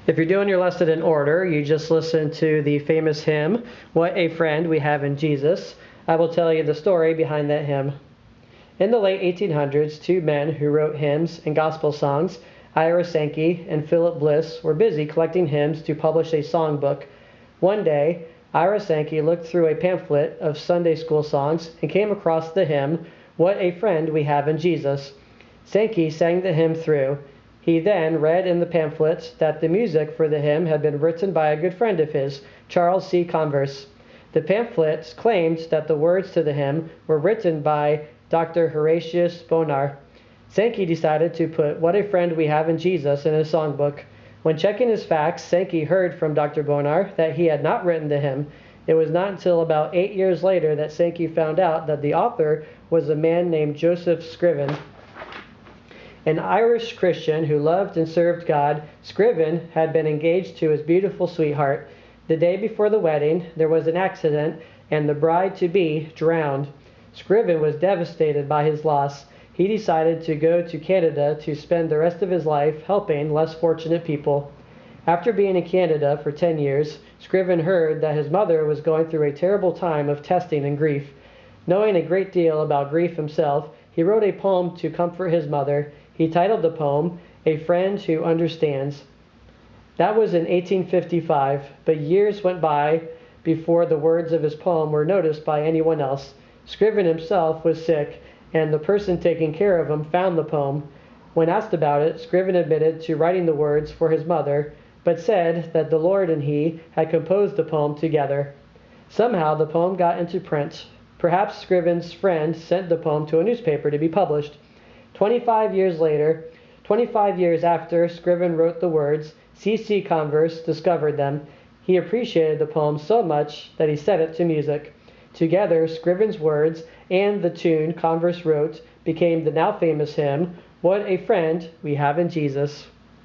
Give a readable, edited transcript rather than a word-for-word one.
If you're doing your lesson in order, you just listen to the famous hymn, What a Friend We Have in Jesus. I will tell you the story behind that hymn. In the late 1800s, two men who wrote hymns and gospel songs, Ira Sankey and Philip Bliss, were busy collecting hymns to publish a songbook. One day, Ira Sankey looked through a pamphlet of Sunday school songs and came across the hymn, What a Friend We Have in Jesus. Sankey sang the hymn through. He then read in the pamphlet that the music for the hymn had been written by a good friend of his, Charles C. Converse. The pamphlet claimed that the words to the hymn were written by Dr. Horatius Bonar. Sankey decided to put What a Friend We Have in Jesus in his songbook. When checking his facts, Sankey heard from Dr. Bonar that he had not written the hymn. It was not until about 8 years later that Sankey found out that the author was a man named Joseph Scriven. An Irish Christian who loved and served God, Scriven had been engaged to his beautiful sweetheart. The day before the wedding, there was an accident, and the bride-to-be drowned. Scriven was devastated by his loss. He decided to go to Canada to spend the rest of his life helping less fortunate people. After being in Canada for 10 years, Scriven heard that his mother was going through a terrible time of testing and grief. Knowing a great deal about grief himself, he wrote a poem to comfort his mother. He titled the poem, A Friend Who Understands. That was in 1855, but years went by before the words of his poem were noticed by anyone else. Scriven himself was sick, and the person taking care of him found the poem. When asked about it, Scriven admitted to writing the words for his mother, but said that the Lord and he had composed the poem together. Somehow the poem got into print. Perhaps Scriven's friend sent the poem to a newspaper to be published. 25 years after Scriven wrote the words, C.C. Converse discovered them. He appreciated the poem so much that he set it to music. Together, Scriven's words and the tune Converse wrote became the now famous hymn, What a Friend We Have in Jesus.